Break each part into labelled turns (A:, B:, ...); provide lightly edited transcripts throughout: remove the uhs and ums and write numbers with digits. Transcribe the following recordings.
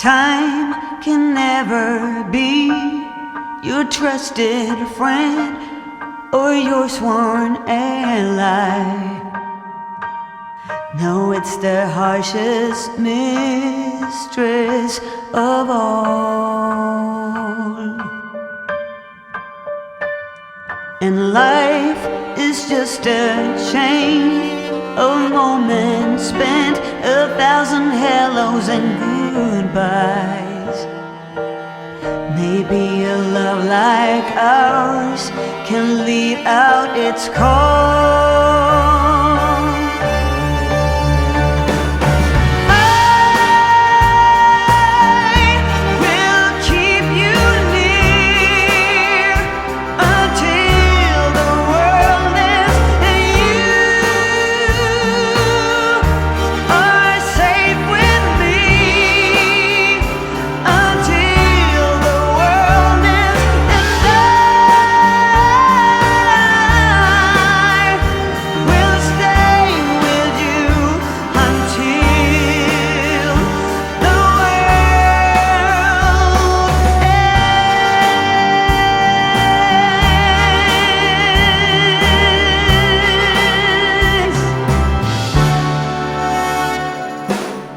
A: Time can never be your trusted friend or your sworn ally. No, it's the harshest mistress of all. And life is just a chain of moments spent, 1,000 hellos and goodbyes. Maybe a love like ours can lead out its call.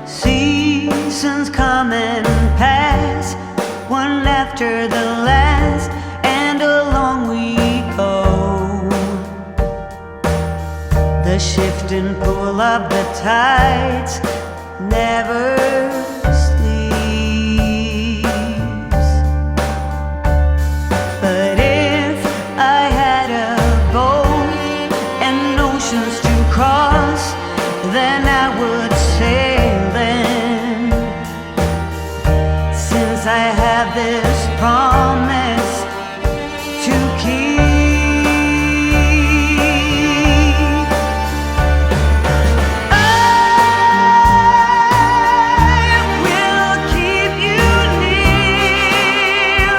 A: Seasons come and pass, one after the last, and along we go. The shifting pull of the tides never sleeps. But if I had a boat and oceans to cross, then I would sail them. Since I have this promise to keep, I will keep you near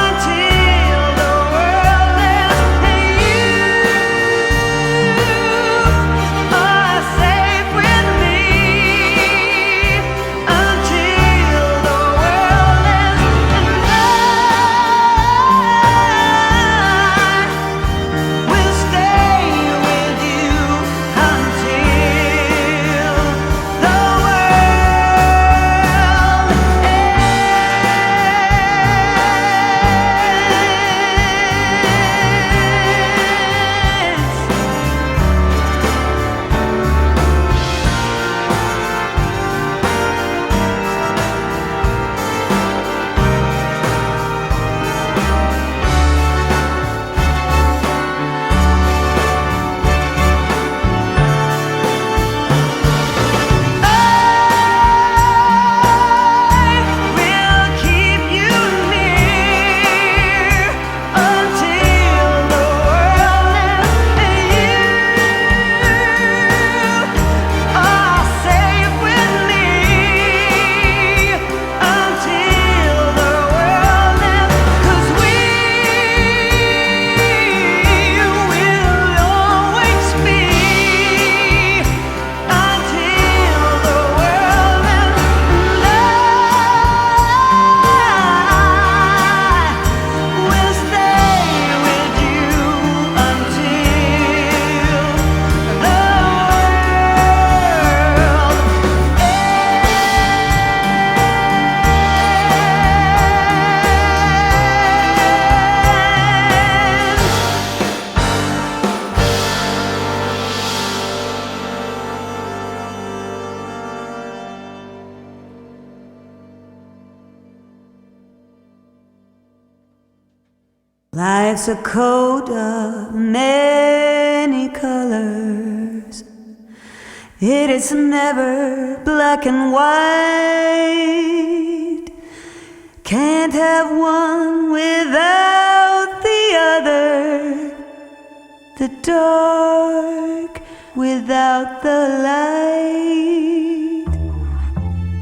A: until the world ends and you are safe with me. Until the world ends and I will stay with you until the world Life's a coat of many colors. It is never black and white. Can't have one without the other. The dark without the light.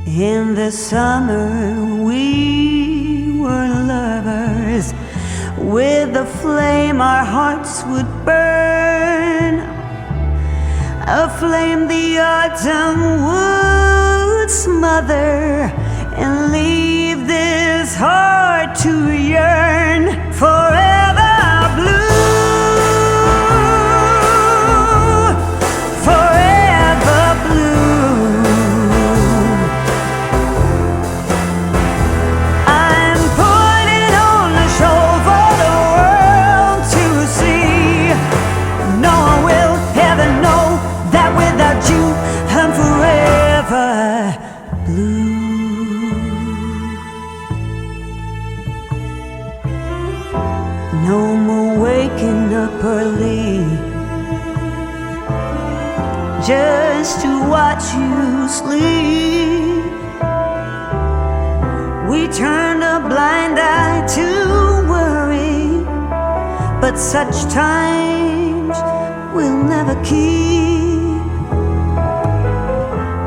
A: In the summer we were lovers. With a flame our hearts would burn, a flame the autumn would smother, and leave this heart to yearn forever blue, forever blue. I'm putting on a show for the world to see. No one will ever know that without you I'm forever blue. No more waking up early just to watch you sleep. We turn a blind eye to worry, but such times we'll never keep.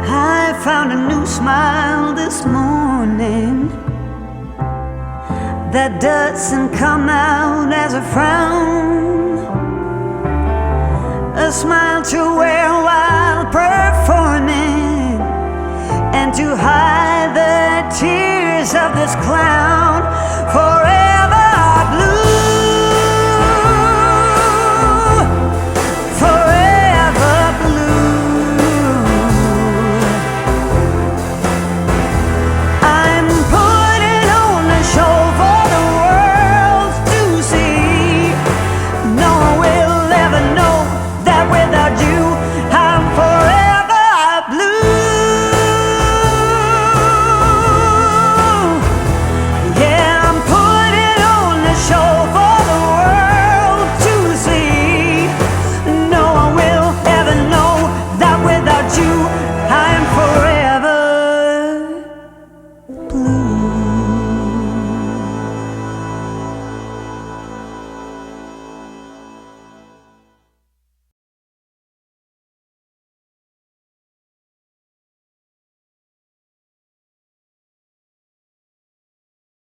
A: I found a new smile this morning that doesn't come out as a frown, a smile to wear while performing and to hide the tears of this clown. For